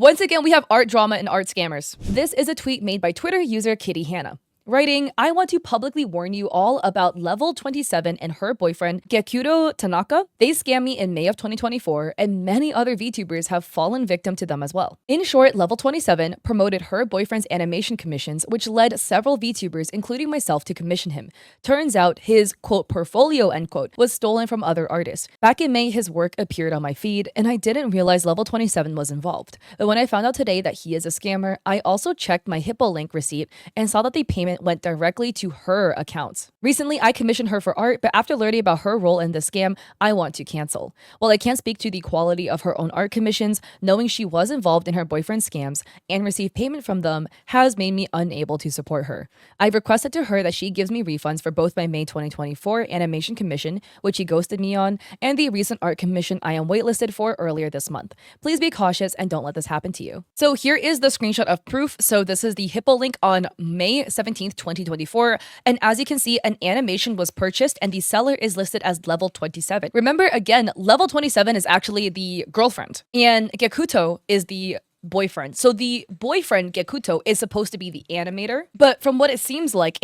Once again, we have art drama and art scammers. This is a tweet made by Twitter user Kitty Hannah. Writing, I want to publicly warn you all about Level 27 and her boyfriend, Gecuto Tanaka. They scammed me in May of 2024, and many other VTubers have fallen victim to them as well. In short, Level 27 promoted her boyfriend's animation commissions, which led several VTubers, including myself, to commission him. Turns out his, quote, portfolio, end quote, was stolen from other artists. Back in May, his work appeared on my feed, and I didn't realize Level 27 was involved. But when I found out today that he is a scammer, I also checked my Hippolink receipt and saw that the payment went directly to her accounts. Recently, I commissioned her for art, but after learning about her role in the scam, I want to cancel. While I can't speak to the quality of her own art commissions, knowing she was involved in her boyfriend's scams and received payment from them has made me unable to support her. I've requested to her that she gives me refunds for both my May 2024 animation commission, which she ghosted me on, and the recent art commission I am waitlisted for earlier this month. Please be cautious and don't let this happen to you. So here is the screenshot of proof. So this is the Hippolink on May 17th, 2024, and as you can see, an animation was purchased and the seller is listed as Level 27. Remember, again, Level 27 is actually the girlfriend and Gecuto is the boyfriend. So the boyfriend, Gecuto, is supposed to be the animator, but from what it seems like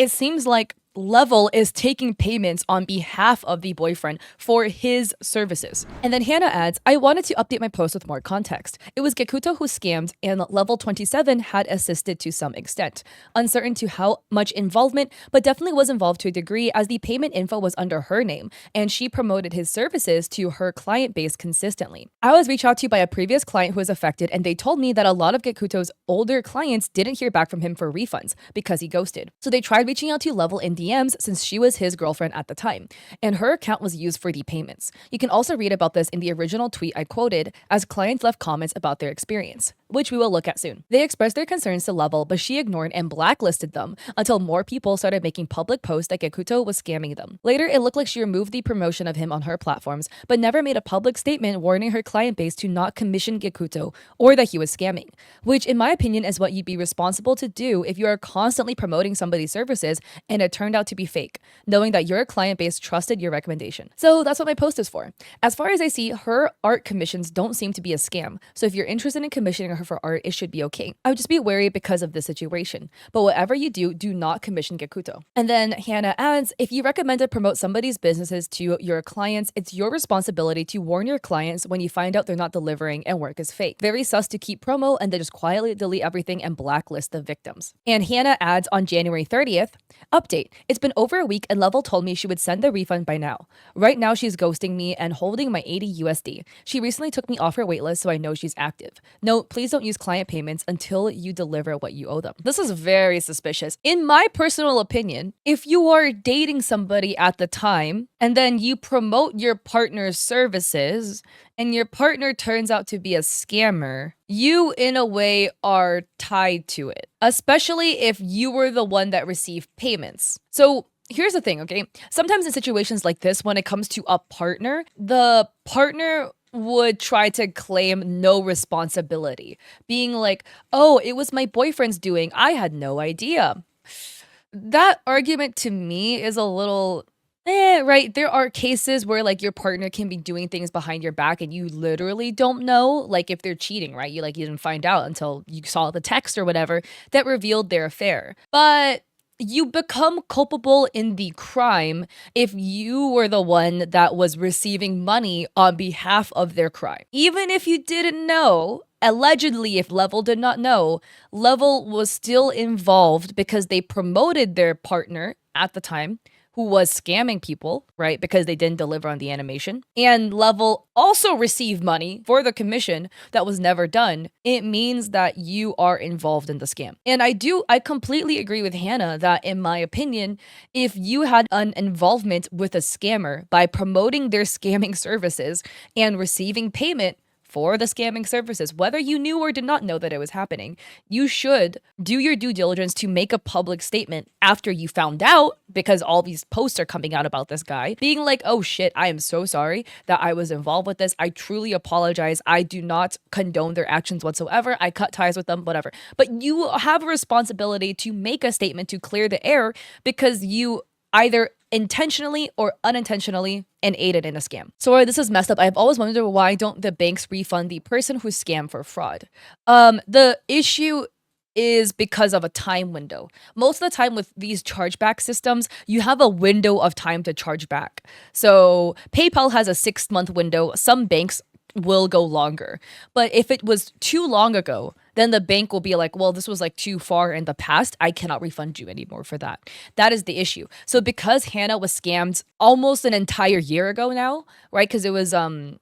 Level is taking payments on behalf of the boyfriend for his services. And then Hannah adds, I wanted to update my post with more context. It was Gecuto who scammed and Level 27 had assisted to some extent. Uncertain to how much involvement, but definitely was involved to a degree as the payment info was under her name and she promoted his services to her client base consistently. I was reached out to by a previous client who was affected and they told me that a lot of Gecuto's older clients didn't hear back from him for refunds because he ghosted. So they tried reaching out to Level in DMs since she was his girlfriend at the time, and her account was used for the payments. You can also read about this in the original tweet I quoted as clients left comments about their experience, which we will look at soon. They expressed their concerns to Level, but she ignored and blacklisted them until more people started making public posts that Gecuto was scamming them. Later, it looked like she removed the promotion of him on her platforms, but never made a public statement warning her client base to not commission Gecuto or that he was scamming, which in my opinion is what you'd be responsible to do if you are constantly promoting somebody's services and it turned out to be fake, knowing that your client base trusted your recommendation. So that's what my post is for. As far as I see, her art commissions don't seem to be a scam, so if you're interested in commissioning her for art, it should be okay. I would just be wary because of this situation, but whatever you do, do not commission Gecuto. And then Hannah adds, if you recommend to promote somebody's businesses to your clients, it's your responsibility to warn your clients when you find out they're not delivering and work is fake. Very sus to keep promo and then just quietly delete everything and blacklist the victims. And Hannah adds on January 30th, update, it's been over a week and Level told me she would send the refund by now. Right now she's ghosting me and holding my 80 USD. She recently took me off her waitlist so I know she's active. Note, please don't use client payments until you deliver what you owe them. This is very suspicious. In my personal opinion, if you are dating somebody at the time and then you promote your partner's services and your partner turns out to be a scammer, you in a way are tied to it, especially if you were the one that received payments. So here's the thing, okay? Sometimes in situations like this, when it comes to a partner, the partner would try to claim no responsibility, being like, oh, it was my boyfriend's doing, I had no idea. That argument to me is a little right? There are cases where like your partner can be doing things behind your back and you literally don't know, like if they're cheating, right? You didn't find out until you saw the text or whatever that revealed their affair. But you become culpable in the crime if you were the one that was receiving money on behalf of their crime. Even if you didn't know, allegedly, if Level did not know, Level was still involved because they promoted their partner at the time who was scamming people, right? Because they didn't deliver on the animation. And Level also received money for the commission that was never done. It means that you are involved in the scam. And I completely agree with Hannah that in my opinion, if you had an involvement with a scammer by promoting their scamming services and receiving payment for the scamming services, whether you knew or did not know that it was happening, you should do your due diligence to make a public statement after you found out, because all these posts are coming out about this guy, being like, oh shit, I am so sorry that I was involved with this. I truly apologize. I do not condone their actions whatsoever. I cut ties with them, whatever. But you have a responsibility to make a statement to clear the air because you either intentionally or unintentionally and aided in a scam. So this is messed up. I've always wondered, why don't the banks refund the person who scammed for fraud? The issue is because of a time window. Most of the time with these chargeback systems, you have a window of time to charge back. So PayPal has a 6-month window. Some banks will go longer. But if it was too long ago, then the bank will be like, well, this was like too far in the past. I cannot refund you anymore for that. That is the issue. So because Hannah was scammed almost an entire year ago now, right? Because it was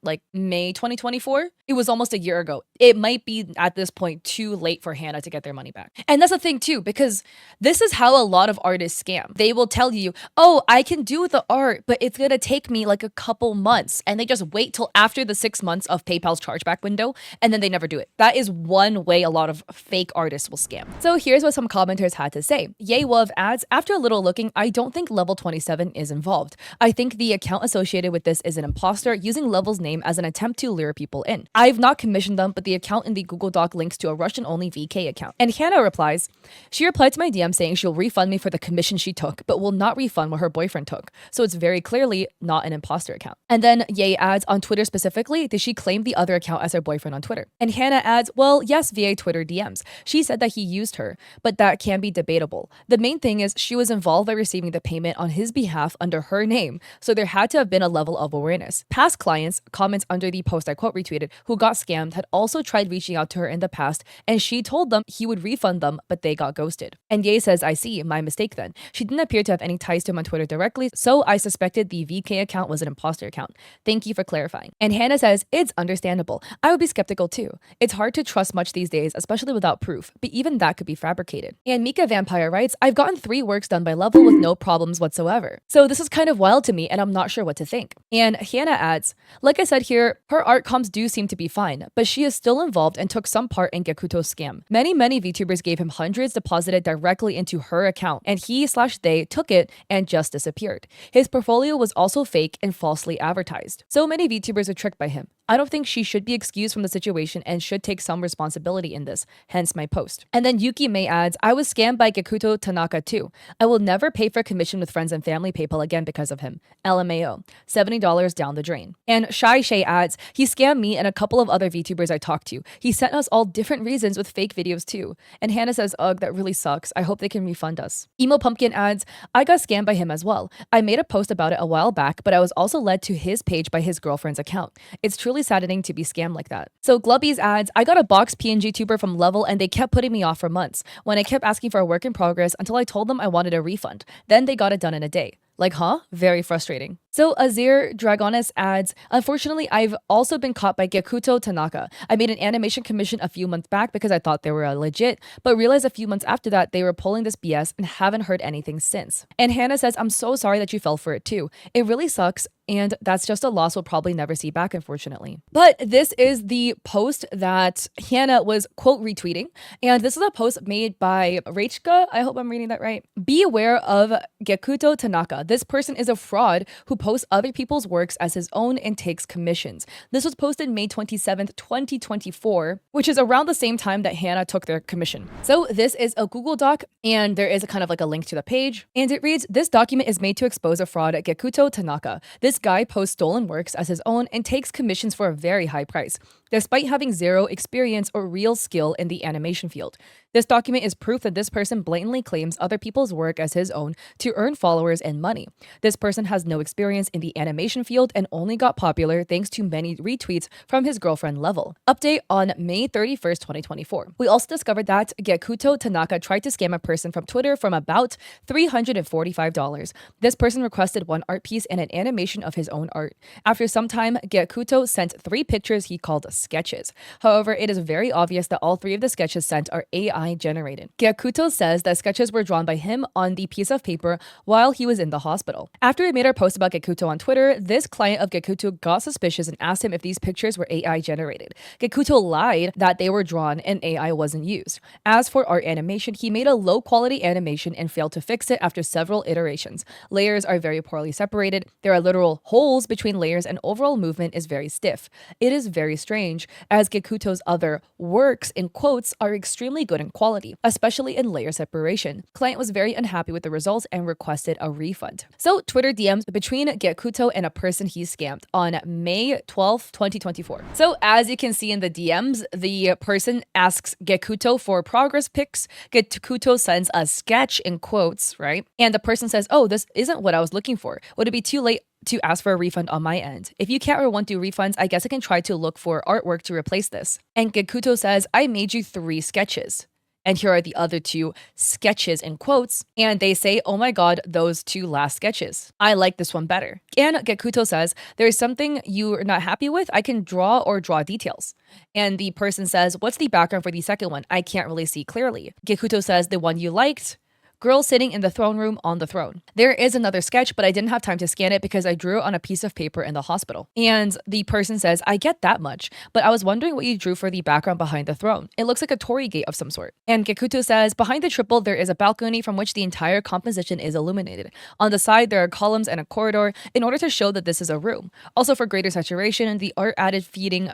like May 2024. It was almost a year ago. It might be at this point too late for Hannah to get their money back. And that's the thing too, because this is how a lot of artists scam. They will tell you, oh, I can do the art, but it's going to take me like a couple months. And they just wait till after the 6 months of PayPal's chargeback window, and then they never do it. That is one way a lot of fake artists will scam. So here's what some commenters had to say. Yewav adds, after a little looking, I don't think level 27 is involved. I think the account associated with this is an imposter using level's name as an attempt to lure people in. I've not commissioned them, but the account in the Google Doc links to a Russian-only VK account. And Hannah replies, she replied to my DM saying she'll refund me for the commission she took, but will not refund what her boyfriend took. So it's very clearly not an imposter account. And then Ye adds, on Twitter specifically, did she claim the other account as her boyfriend on Twitter? And Hannah adds, well, yes, via Twitter DMs. She said that he used her, but that can be debatable. The main thing is she was involved by receiving the payment on his behalf under her name, so there had to have been a level of awareness. Past clients, comments under the post I quote retweeted, who got scammed had also tried reaching out to her in the past, and she told them he would refund them, but they got ghosted. And Ye says, I see, my mistake then. She didn't appear to have any ties to him on Twitter directly, so I suspected the VK account was an imposter account. Thank you for clarifying. And Hannah says, it's understandable. I would be skeptical too. It's hard to trust much these days, especially without proof, but even that could be fabricated. And Mika Vampire writes, I've gotten 3 works done by level with no problems whatsoever. So this is kind of wild to me, and I'm not sure what to think. And Hannah adds, like I said here, her art comms do seem to be fine, but she is still involved and took some part in Gecuto's scam. Many VTubers gave him hundreds deposited directly into her account, and he/they took it and just disappeared. His portfolio was also fake and falsely advertised. So many VTubers were tricked by him. I don't think she should be excused from the situation and should take some responsibility in this, hence my post. And then Yuki May adds, I was scammed by Gecuto Tanaka too. I will never pay for commission with friends and family PayPal again because of him. LMAO. $70 down the drain. And Shy Shay adds, he scammed me and a couple of other VTubers I talked to. He sent us all different reasons with fake videos too. And Hannah says, ugh, that really sucks. I hope they can refund us. Emo Pumpkin adds, I got scammed by him as well. I made a post about it a while back, but I was also led to his page by his girlfriend's account. It's truly saddening to be scammed like that. So Glubbies adds, I got a box PNG tuber from Level and they kept putting me off for months when I kept asking for a work in progress until I told them I wanted a refund. Then they got it done in a day. Like, huh? Very frustrating. So Azir Dragonis adds, unfortunately, I've also been caught by Gecuto Tanaka. I made an animation commission a few months back because I thought they were legit, but realized a few months after that they were pulling this BS and haven't heard anything since. And Hannah says, I'm so sorry that you fell for it too. It really sucks, and that's just a loss we'll probably never see back, unfortunately. But this is the post that Hannah was quote retweeting, and this is a post made by Rachka. I hope I'm reading that right. Be aware of Gecuto Tanaka. This person is a fraud who posts other people's works as his own and takes commissions. This was posted May 27th, 2024, which is around the same time that Hannah took their commission. So this is a Google Doc, and there is a kind of like a link to the page, and it reads, this document is made to expose a fraud at Gecuto Tanaka. This guy posts stolen works as his own and takes commissions for a very high price, despite having zero experience or real skill in the animation field. This document is proof that this person blatantly claims other people's work as his own to earn followers and money. This person has no experience in the animation field and only got popular thanks to many retweets from his girlfriend Level. Update on May 31st, 2024. We also discovered that Gecuto Tanaka tried to scam a person from Twitter from about $345. This person requested one art piece and an animation of his own art. After some time, Gecuto sent 3 pictures he called sketches. However, it is very obvious that all 3 of the sketches sent are AI generated. Gecuto says that sketches were drawn by him on the piece of paper while he was in the hospital. After we made our post about Gecuto on Twitter, this client of Gecuto got suspicious and asked him if these pictures were AI generated. Gecuto lied that they were drawn and AI wasn't used. As for art animation, he made a low quality animation and failed to fix it after several iterations. Layers are very poorly separated. There are literal holes between layers and overall movement is very stiff. It is very strange, as Gecuto's other works, in quotes, are extremely good in quality, especially in layer separation. Client was very unhappy with the results and requested a refund. So Twitter DMs between Gecuto and a person he scammed on May 12, 2024. So as you can see in the DMs, the person asks Gecuto for progress pics. Gecuto sends a sketch in quotes, right? And the person says, oh, this isn't what I was looking for. Would it be too late to ask for a refund on my end? If you can't or won't do refunds, I guess I can try to look for artwork to replace this. And Gecuto says, I made you 3 sketches. And here are the other 2 sketches in quotes. And they say, oh my God, those 2 last sketches. I like this one better. And Gecuto says, there's something you're not happy with. I can draw details. And the person says, what's the background for the second one? I can't really see clearly. Gecuto says, the one you liked. Girl sitting in the throne room on the throne. There is another sketch, but I didn't have time to scan it because I drew it on a piece of paper in the hospital. And the person says, I get that much, but I was wondering what you drew for the background behind the throne. It looks like a torii gate of some sort. And Gecuto says, behind the triple, there is a balcony from which the entire composition is illuminated. On the side, there are columns and a corridor in order to show that this is a room. Also for greater saturation, the art added feeding?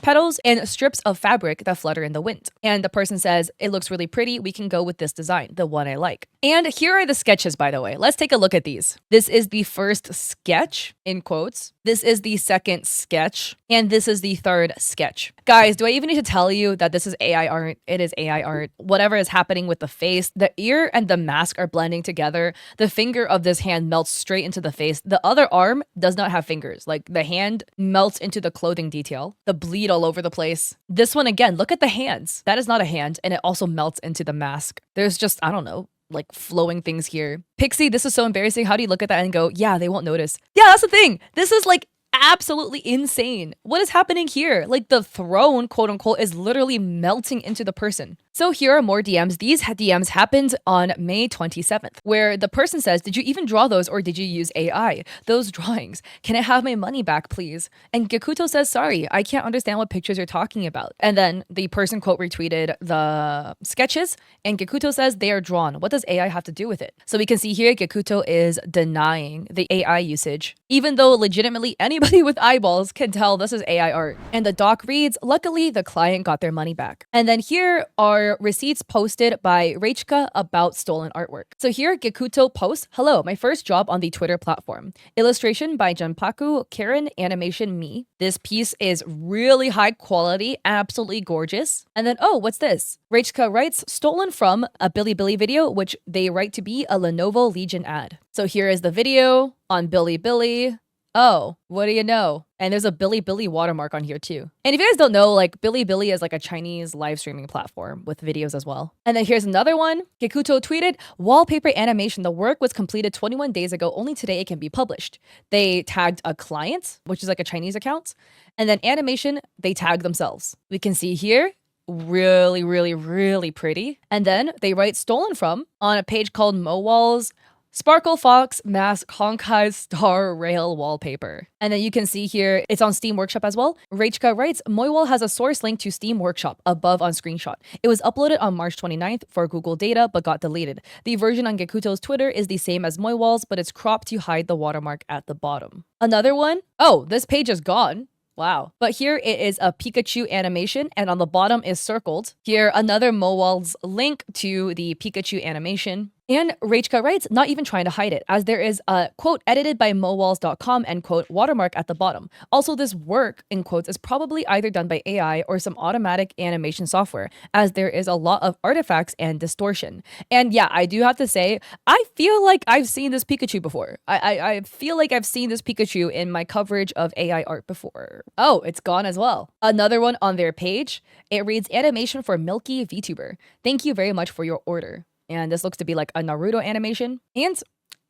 Petals and strips of fabric that flutter in the wind. And the person says, it looks really pretty. We can go with this design, the one I like. And here are the sketches, by the way. Let's take a look at these. This is the first sketch, in quotes. This is the second sketch. And this is the third sketch. Guys, do I even need to tell you that this is AI art? It is AI art. Whatever is happening with the face, the ear and the mask are blending together. The finger of this hand melts straight into the face. The other arm does not have fingers. Like the hand melts into the clothing detail. The bleed all over the place. This one again, look at the hands. That is not a hand, and it also melts into the mask. There's just, I don't know, like flowing things here. Pixie, this is so embarrassing. How do you look at that and go, yeah, they won't notice? Yeah, that's the thing. This is like absolutely insane. What is happening here? Like the throne, quote unquote, is literally melting into the person. So here are more DMs. These DMs happened on May 27th, where the person says, did you even draw those or did you use AI? Those drawings. Can I have my money back, please? And Gecuto says, sorry, I can't understand what pictures you're talking about. And then the person quote retweeted the sketches and Gecuto says they are drawn. What does AI have to do with it? So we can see here Gecuto is denying the AI usage, even though legitimately anybody with eyeballs can tell this is AI art. And the doc reads, luckily the client got their money back. And then here are receipts posted by Reichka about stolen artwork. So here Gecuto posts, hello, my first job on the Twitter platform. Illustration by Junpaku, Karen, animation me. This piece is really high quality, absolutely gorgeous. And then, oh, what's this? Reichka writes, stolen from a Bilibili video, which they write to be a Lenovo Legion ad. So here is the video on Bilibili. Oh, what do you know? And there's a Bilibili watermark on here too. And if you guys don't know, like Bilibili is like a Chinese live streaming platform with videos as well. And then here's another one. Gecuto tweeted, wallpaper animation. The work was completed 21 days ago. Only today it can be published. They tagged a client, which is like a Chinese account. And then animation, they tagged themselves. We can see here, really, really, really pretty. And then they write stolen from on a page called Mowal's Sparkle Fox Mask Honkai Star Rail wallpaper. And then you can see here, it's on Steam Workshop as well. Reichka writes, Moywall has a source link to Steam Workshop above on screenshot. It was uploaded on March 29th for Google data, but got deleted. The version on Gecuto's Twitter is the same as Moywall's, but it's cropped to hide the watermark at the bottom. Another one, oh, this page is gone. Wow. But here it is a Pikachu animation and on the bottom is circled. Here, another Mowal's link to the Pikachu animation. And Reichka writes, not even trying to hide it, as there is a, quote, edited by mowalls.com, end quote, watermark at the bottom. Also, this work, in quotes, is probably either done by AI or some automatic animation software, as there is a lot of artifacts and distortion. And yeah, I do have to say, I feel like I've seen this Pikachu before. I feel like I've seen this Pikachu in my coverage of AI art before. Oh, it's gone as well. Another one on their page, it reads, animation for Milky VTuber. Thank you very much for your order. And this looks to be like a Naruto animation. And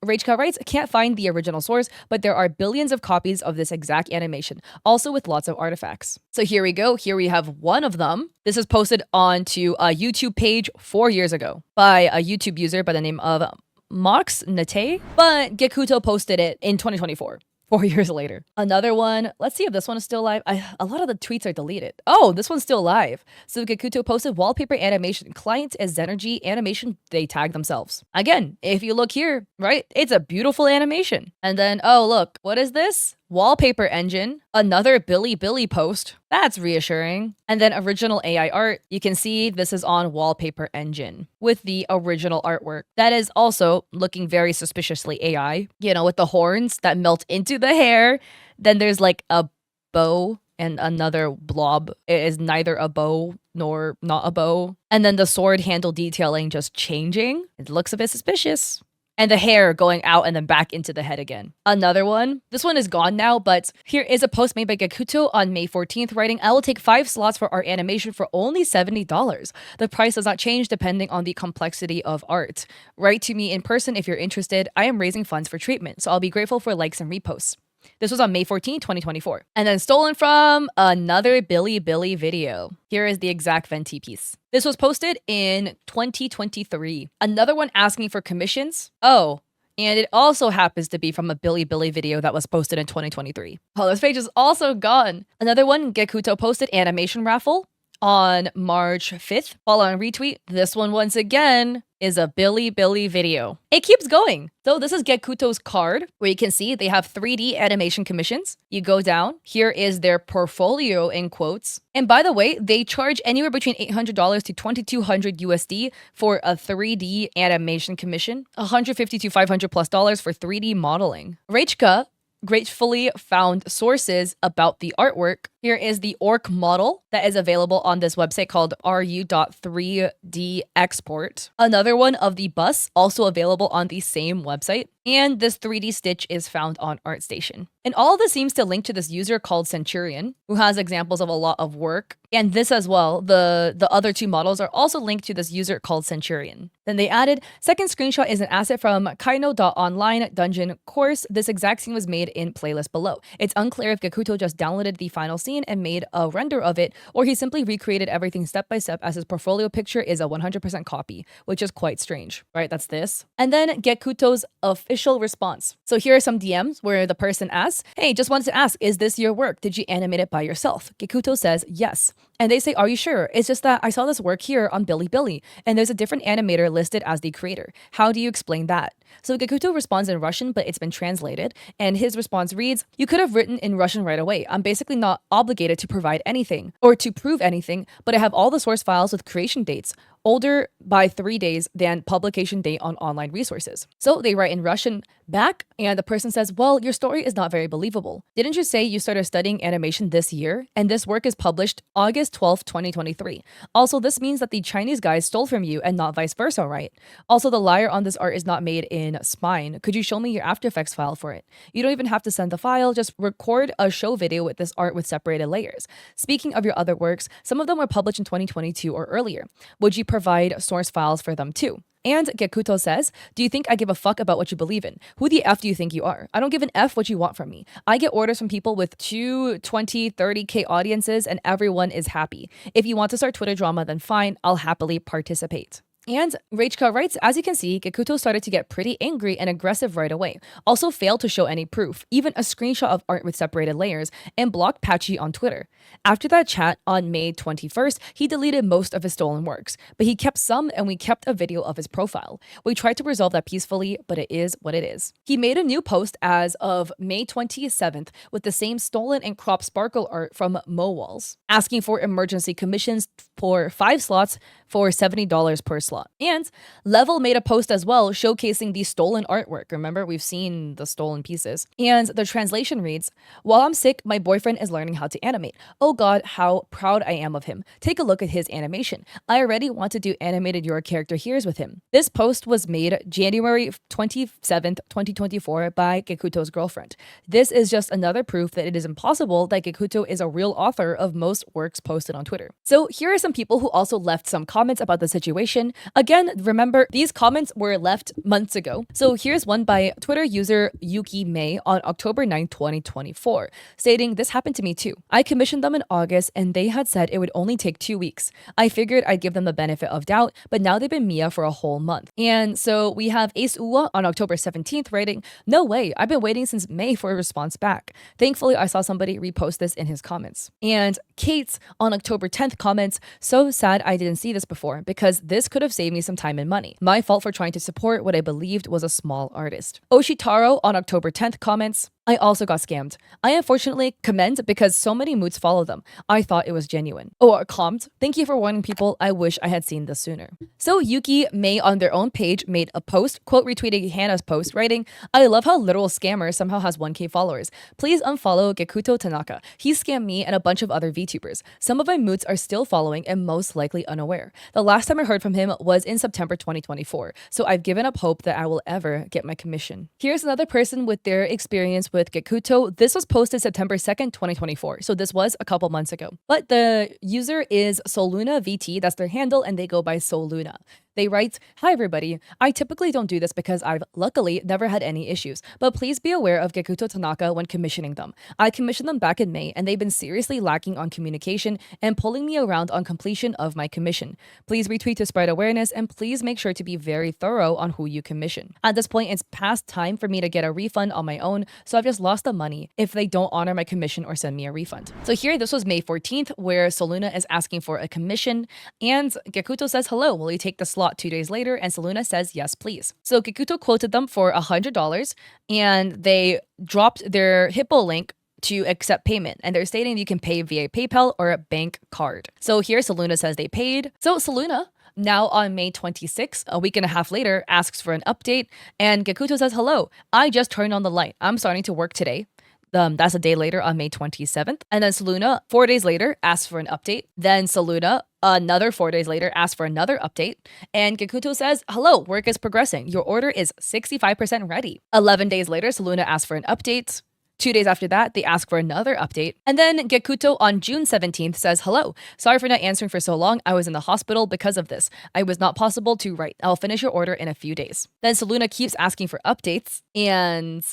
Reichka writes, can't find the original source, but there are billions of copies of this exact animation, also with lots of artifacts. So here we go. Here we have one of them. This is posted onto a YouTube page 4 years ago by a YouTube user by the name of Mox Nate, but Gecuto posted it in 2024. 4 years later. Another one. Let's see if this one is still live. A lot of the tweets are deleted. Oh, this one's still live. So Gecuto posted wallpaper animation. Client is Zenergy animation. They tag themselves. Again, if you look here, right, it's a beautiful animation. And then, oh, look, what is this? Wallpaper engine, another Billy post. That's reassuring. And then original AI art. You can see this is on Wallpaper engine with the original artwork. That is also looking very suspiciously AI, with the horns that melt into the hair. Then there's like a bow and another blob. It is neither a bow nor not a bow. And then the sword handle detailing just changing. It looks a bit suspicious. And the hair going out and then back into the head again. Another one. This one is gone now, but here is a post made by Gecuto on May 14th writing, I will take 5 slots for art animation for only $70. The price does not change depending on the complexity of art. Write to me in person if you're interested. I am raising funds for treatment, so I'll be grateful for likes and reposts. This was on May 14, 2024. And then stolen from another Billy video. Here is the exact Venti piece. This was posted in 2023. Another one asking for commissions. Oh, and it also happens to be from a Billy video that was posted in 2023. Oh, this page is also gone. Another one, Gecuto posted animation raffle on March 5th. Follow and retweet. This one, once again, is a Billy video. It keeps going. So this is Gecuto's card, where you can see they have 3D animation commissions. You go down. Here is their portfolio in quotes. And by the way, they charge anywhere between $800 to $2,200 USD for a 3D animation commission, $150 to $500+ for 3D modeling. Rachka gratefully found sources about the artwork. Here is the orc model that is available on this website called ru.3D export. Another one of the bus, also available on the same website. And this 3D stitch is found on ArtStation. And all of this seems to link to this user called Centurion, who has examples of a lot of work. And this as well, the other 2 models are also linked to this user called Centurion. Then they added, second screenshot is an asset from Kaino.online dungeon course. This exact scene was made in playlist below. It's unclear if Gecuto just downloaded the final scene and made a render of it, or he simply recreated everything step by step, as his portfolio picture is a 100% copy, which is quite strange, right? That's this. And then Gecuto's official response. So here are some DMs where the person asks, hey, just wanted to ask, is this your work? Did you animate it by yourself? Gecuto says, yes. And they say, are you sure? It's just that I saw this work here on Billy, and there's a different animator listed as the creator. How do you explain that? So Gecuto responds in Russian, but it's been translated. And his response reads, you could have written in Russian right away. I'm basically not obligated to provide anything or to prove anything, but I have all the source files with creation dates, older by 3 days than publication date on online resources. So they write in Russian back, and the person says, well, your story is not very believable. Didn't you say you started studying animation this year? And this work is published August 12th, 2023. Also, this means that the Chinese guys stole from you and not vice versa, right? Also, the liar on this art is not made in Spine. Could you show me your After Effects file for it? You don't even have to send the file, just record a show video with this art with separated layers. Speaking of your other works, some of them were published in 2022 or earlier. Would you provide source files for them too? And Gecuto says, do you think I give a fuck about what you believe in? Who the F do you think you are? I don't give an F what you want from me. I get orders from people with 2, 20, 30K audiences and everyone is happy. If you want to start Twitter drama, then fine, I'll happily participate. And Rachka writes, as you can see, Gecuto started to get pretty angry and aggressive right away. Also failed to show any proof, even a screenshot of art with separated layers, and blocked Patchy on Twitter. After that chat on May 21st, he deleted most of his stolen works, but he kept some and we kept a video of his profile. We tried to resolve that peacefully, but it is what it is. He made a new post as of May 27th with the same stolen and cropped sparkle art from Mowalls, asking for emergency commissions for 5 slots for $70 per slot. And Level made a post as well showcasing the stolen artwork. Remember, we've seen the stolen pieces. And the translation reads, while I'm sick, my boyfriend is learning how to animate. Oh god, how proud I am of him. Take a look at his animation. I already want to do animated Your Character Here's with him. This post was made January 27th, 2024 by Gecuto's girlfriend. This is just another proof that it is impossible that Gecuto is a real author of most works posted on Twitter. So here are some people who also left some comments about the situation. Again, remember, these comments were left months ago. So here's one by Twitter user Yuki May on October 9, 2024, stating, this happened to me too. I commissioned them in August and they had said it would only take 2 weeks. I figured I'd give them the benefit of doubt, but now they've been Mia for a whole month. And so we have Ace Uwa on October 17th writing, no way, I've been waiting since May for a response back. Thankfully, I saw somebody repost this in his comments. And Kate on October 10th comments, so sad I didn't see this before because this could have saved me some time and money. My fault for trying to support what I believed was a small artist. Oshitaro on October 10th comments, I also got scammed. I unfortunately commend because so many moods follow them. I thought it was genuine. Oh, calmed. Thank you for warning people. I wish I had seen this sooner. So Yuki May on their own page made a post, quote retweeting Hannah's post, writing, I love how literal scammer somehow has 1K followers. Please unfollow Gecuto Tanaka. He scammed me and a bunch of other VTubers. Some of my moods are still following and most likely unaware. The last time I heard from him was in September 2024, so I've given up hope that I will ever get my commission. Here's another person with their experience with Gecuto. This was posted September 2nd, 2024, so this was a couple months ago. But the user is Soluna VT, that's their handle, and they go by Soluna. They write, hi everybody, I typically don't do this because I've luckily never had any issues, but please be aware of Gecuto Tanaka when commissioning them. I commissioned them back in May and they've been seriously lacking on communication and pulling me around on completion of my commission. Please retweet to spread awareness and please make sure to be very thorough on who you commission. At this point, it's past time for me to get a refund on my own, so I've just lost the money if they don't honor my commission or send me a refund. So here, this was May 14th, where Soluna is asking for a commission and Gecuto says, hello, will you take the slot 2 days later? And Soluna says, yes, please. So Gecuto quoted them for $100 and they dropped their Hippo link to accept payment. And they're stating you can pay via PayPal or a bank card. So here Soluna says they paid. So Soluna now on May 26th, a week and a half later, asks for an update. And Gecuto says, hello, I just turned on the light. I'm starting to work today. That's a day later on May 27th. And then Soluna, 4 days later, asks for an update. Then Soluna, another 4 days later, asks for another update. And Gecuto says, hello, work is progressing. Your order is 65% ready. 11 days later, Soluna asks for an update. 2 days after that, they ask for another update. And then Gecuto on June 17th says, hello, sorry for not answering for so long. I was in the hospital because of this. I was not possible to write. I'll finish your order in a few days. Then Soluna keeps asking for updates. And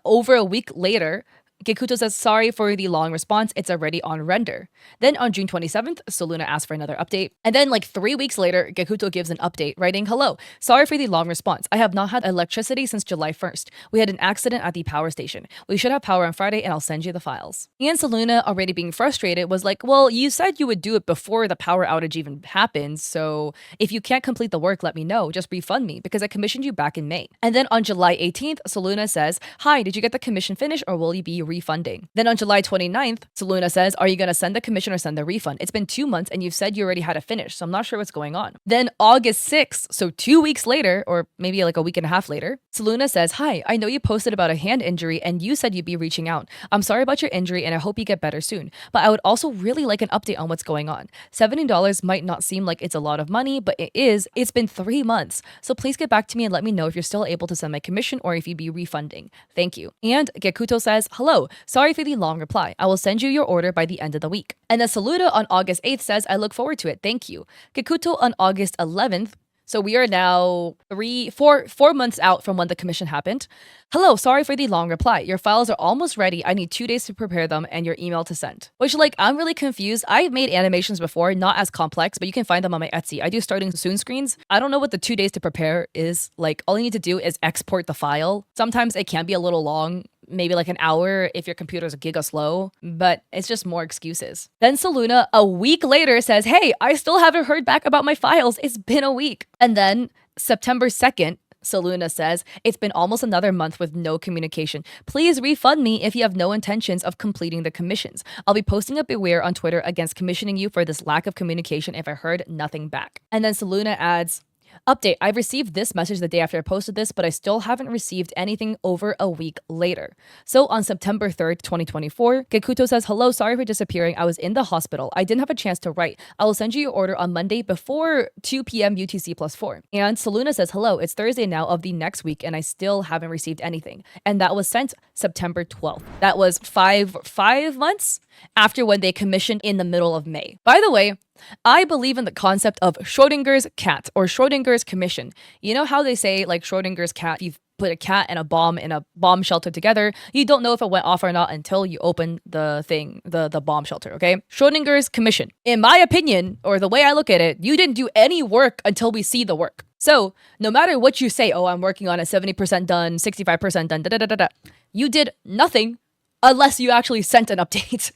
over a week later, Gecuto says, sorry for the long response. It's already on render. Then on June 27th, Soluna asks for another update. And then 3 weeks later, Gecuto gives an update writing, hello, sorry for the long response. I have not had electricity since July 1st. We had an accident at the power station. We should have power on Friday and I'll send you the files. And Soluna, already being frustrated, was like, well, you said you would do it before the power outage even happened. So if you can't complete the work, let me know. Just refund me because I commissioned you back in May. And then on July 18th, Soluna says, hi, did you get the commission finished or will you be refunding? Then on July 29th, Soluna says, are you going to send the commission or send the refund? It's been 2 months and you've said you already had it finished, so I'm not sure what's going on. Then August 6th, so 2 weeks later, or maybe a week and a half later, Soluna says, hi, I know you posted about a hand injury and you said you'd be reaching out. I'm sorry about your injury and I hope you get better soon, but I would also really like an update on what's going on. $70 might not seem like it's a lot of money, but it is. It's been 3 months, so please get back to me and let me know if you're still able to send my commission or if you'd be refunding. Thank you. And Gecuto says, hello, sorry for the long reply. I will send you your order by the end of the week. And then Soluna on August 8th says, I look forward to it. Thank you. Gecuto on August 11th, so we are now 4 months out from when the commission happened. Hello, sorry for the long reply. Your files are almost ready. I need 2 days to prepare them and your email to send. Which, I'm really confused. I've made animations before, not as complex, but you can find them on my Etsy. I do starting soon screens. I don't know what the 2 days to prepare is. All you need to do is export the file. Sometimes it can be a little long, maybe an hour if your computer's a giga slow, but it's just more excuses. Then Soluna, a week later, says, hey, I still haven't heard back about my files. It's been a week. And then September 2nd, Soluna says, it's been almost another month with no communication. Please refund me if you have no intentions of completing the commissions. I'll be posting a beware on Twitter against commissioning you for this lack of communication if I heard nothing back. And then Soluna adds, update, I've received this message the day after I posted this, but I still haven't received anything over a week later. So on September 3rd, 2024, Gecuto says, hello, sorry for disappearing. I was in the hospital. I didn't have a chance to write. I will send you your order on Monday before 2 p.m. UTC plus 4. And Soluna says, hello, it's Thursday now of the next week and I still haven't received anything. And that was sent September 12th. That was five months after when they commissioned in the middle of May. By the way, I believe in the concept of Schrodinger's cat or Schrodinger's commission. You know how they say Schrodinger's cat, if you put a cat and a bomb shelter together, you don't know if it went off or not until you open the bomb shelter, okay? Schrodinger's commission. In my opinion, or the way I look at it, you didn't do any work until we see the work. So no matter what you say, oh, I'm working on it, 70% done, 65% done, you did nothing unless you actually sent an update.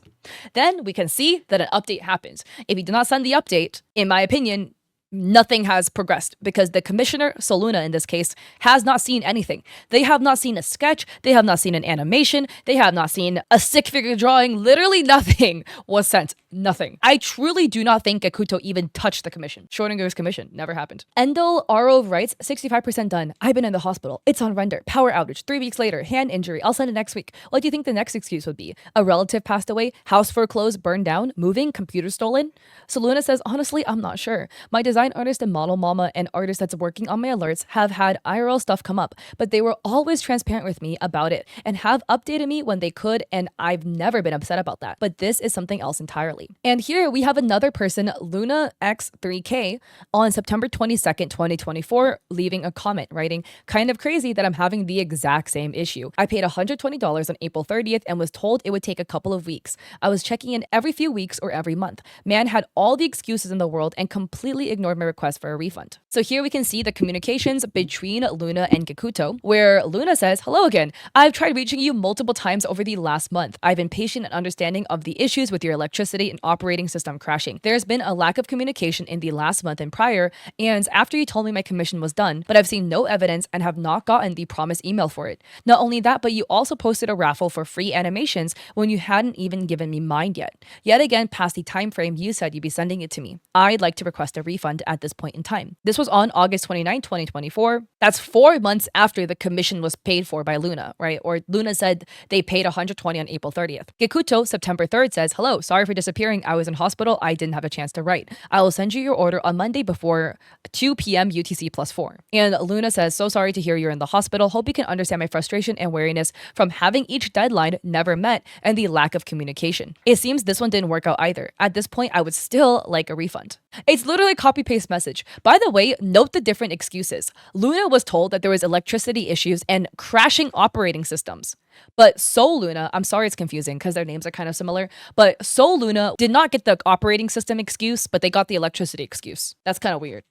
Then we can see that an update happens. If you do not send the update, in my opinion, Nothing has progressed because the commissioner, Soluna in this case, has not seen anything. They have not seen a sketch, they have not seen an animation, they have not seen a stick figure drawing. Literally nothing was sent. Nothing. I truly do not think Gecuto even touched the commission. Schrodinger's commission never happened. Endel Arov writes, 65% done. I've been in the hospital. It's on render. Power outage. 3 weeks later. Hand injury. I'll send it next week. What do you think the next excuse would be? A relative passed away? House foreclosed? Burned down? Moving? Computer stolen? Soluna says, honestly, I'm not sure. My design artist and model mama and artist that's working on my alerts have had IRL stuff come up, but they were always transparent with me about it and have updated me when they could, and I've never been upset about that. But this is something else entirely. And here we have another person, Luna X3K, on September 22nd, 2024, leaving a comment writing, kind of crazy that I'm having the exact same issue. I paid $120 on April 30th and was told it would take a couple of weeks. I was checking in every few weeks or every month. Man had all the excuses in the world and completely ignored my request for a refund. So here we can see the communications between Luna and Gecuto, where Luna says, hello again. I've tried reaching you multiple times over the last month. I've been patient and understanding of the issues with your electricity and operating system crashing. There's been a lack of communication in the last month and prior, and after you told me my commission was done, but I've seen no evidence and have not gotten the promised email for it. Not only that, but you also posted a raffle for free animations when you hadn't even given me mine yet. Yet again, past the time frame you said you'd be sending it to me. I'd like to request a refund at this point in time. This was on August 29, 2024. That's 4 months after the commission was paid for by Luna, right? Or Luna said they paid $120 on April 30th. Gecuto, September 3rd says, hello, sorry for disappearing. I was in hospital. I didn't have a chance to write. I will send you your order on Monday before 2 p.m. UTC +4. And Luna says, so sorry to hear you're in the hospital. Hope you can understand my frustration and weariness from having each deadline never met and the lack of communication. It seems this one didn't work out either. At this point, I would still like a refund. It's literally a copy-paste message. By the way, note the different excuses. Luna was told that there was electricity issues and crashing operating systems. But Sol Luna, I'm sorry it's confusing because their names are kind of similar, but Sol Luna did not get the operating system excuse, but they got the electricity excuse. That's kind of weird.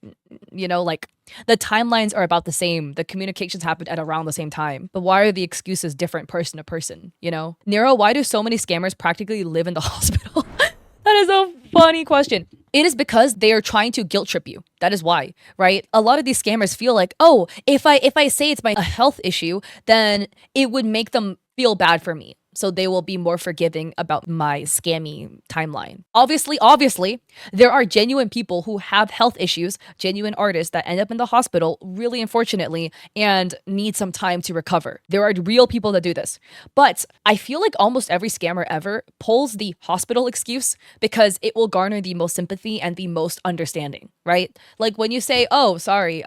You know, like the timelines are about the same. The communications happened at around the same time. But why are the excuses different person to person, you know? Nero, why do so many scammers practically live in the hospital? That is a funny question. It is because they are trying to guilt trip you. That is why, right? A lot of these scammers feel like, oh, if I say it's a health issue, then it would make them feel bad for me. So they will be more forgiving about my scammy timeline. Obviously, there are genuine people who have health issues, genuine artists that end up in the hospital, really unfortunately, and need some time to recover. There are real people that do this. But I feel like almost every scammer ever pulls the hospital excuse because it will garner the most sympathy and the most understanding, right? Like when you say, oh, sorry,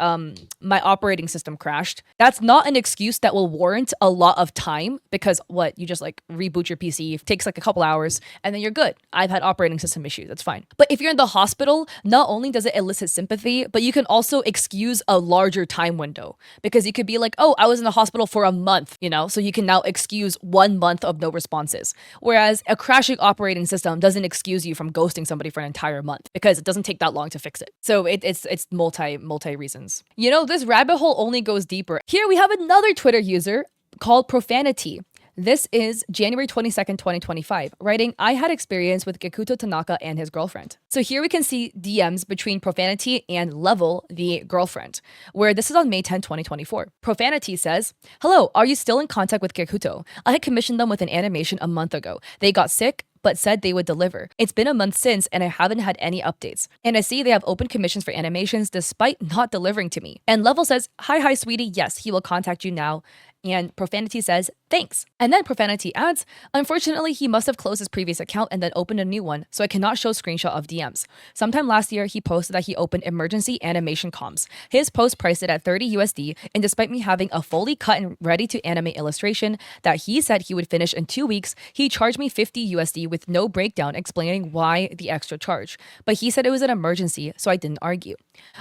my operating system crashed. That's not an excuse that will warrant a lot of time because you just reboot your PC, it takes a couple hours, and then you're good. I've had operating system issues, that's fine. But if you're in the hospital, not only does it elicit sympathy, but you can also excuse a larger time window because you could be like, oh, I was in the hospital for a month, you know, so you can now excuse 1 month of no responses. Whereas a crashing operating system doesn't excuse you from ghosting somebody for an entire month because it doesn't take that long to fix it. So it's multi reasons. You know, this rabbit hole only goes deeper. Here we have another Twitter user called Profanity. This is January 22nd, 2025, writing, I had experience with Gecuto Tanaka and his girlfriend. So here we can see DMs between Profanity and Level, the girlfriend, where this is on May 10, 2024. Profanity says, hello, are you still in contact with Gecuto? I had commissioned them with an animation a month ago. They got sick, but said they would deliver. It's been a month since and I haven't had any updates. And I see they have open commissions for animations despite not delivering to me. And Level says, hi, sweetie. Yes, he will contact you now. And Profanity says, thanks. And then Profanity adds, unfortunately, he must have closed his previous account and then opened a new one, so I cannot show screenshot of DMs. Sometime last year, he posted that he opened emergency animation comms. His post priced it at 30 USD, and despite me having a fully cut and ready to animate illustration that he said he would finish in 2 weeks, he charged me 50 USD with no breakdown explaining why the extra charge. But he said it was an emergency, so I didn't argue.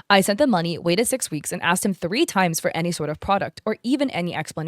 I sent the money, waited 6 weeks, and asked him 3 times for any sort of product or even any explanation.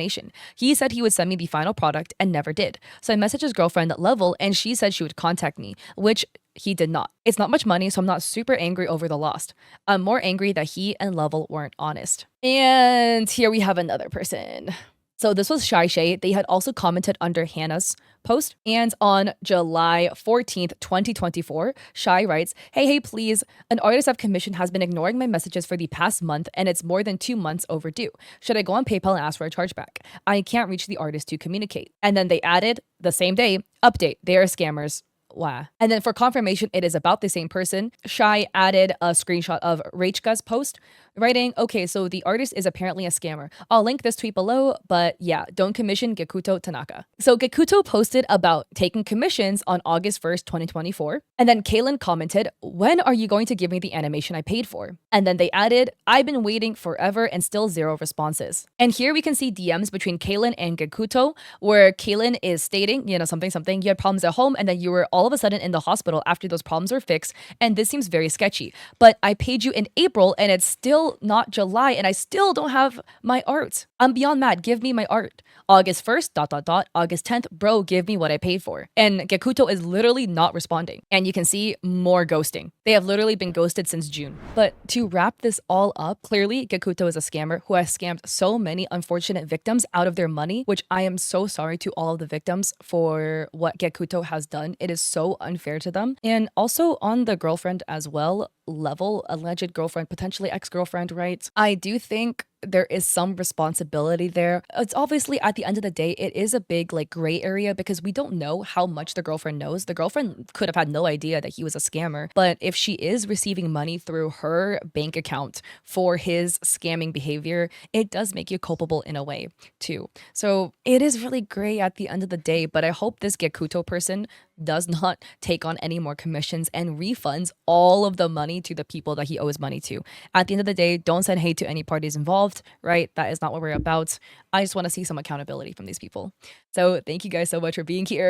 He said he would send me the final product and never did. So I messaged his girlfriend at Level and she said she would contact me, which he did not. It's not much money, so I'm not super angry over the loss. I'm more angry that he and Level weren't honest. And here we have another person. So this was Shy Shay. They had also commented under Hannah's post. And on July 14th, 2024, Shy writes, hey, please, an artist I've commissioned has been ignoring my messages for the past month and it's more than 2 months overdue. Should I go on PayPal and ask for a chargeback? I can't reach the artist to communicate. And then they added the same day, update, they are scammers. Wow. And then for confirmation, it is about the same person. Shy added a screenshot of Rachka's post, writing, okay, so the artist is apparently a scammer. I'll link this tweet below, but yeah, don't commission Gecuto Tanaka. So Gecuto posted about taking commissions on August 1st, 2024. And then Kaylin commented, when are you going to give me the animation I paid for? And then they added, I've been waiting forever and still zero responses. And here we can see DMs between Kaylin and Gecuto, where Kaylin is stating, something, you had problems at home and then you were all of a sudden in the hospital after those problems were fixed. And this seems very sketchy. But I paid you in April and it's still not July and I still don't have my art. I'm beyond mad. Give me my art. August 1st, ... August 10th, bro, give me what I paid for. And Gecuto is literally not responding. And you can see more ghosting. They have literally been ghosted since June. But to wrap this all up, clearly Gecuto is a scammer who has scammed so many unfortunate victims out of their money, which I am so sorry to all of the victims for what Gecuto has done. It is so unfair to them. And also on the girlfriend as well, level, alleged girlfriend, potentially ex-girlfriend, right? I do think there is some responsibility there. It's obviously at the end of the day, it is a big gray area because we don't know how much the girlfriend knows. The girlfriend could have had no idea that he was a scammer, but if she is receiving money through her bank account for his scamming behavior, it does make you culpable in a way too. So it is really gray at the end of the day, but I hope this Gecuto person does not take on any more commissions and refunds all of the money to the people that he owes money to. At the end of the day, don't send hate to any parties involved, right? That is not what we're about. I just want to see some accountability from these people. So thank you guys so much for being here.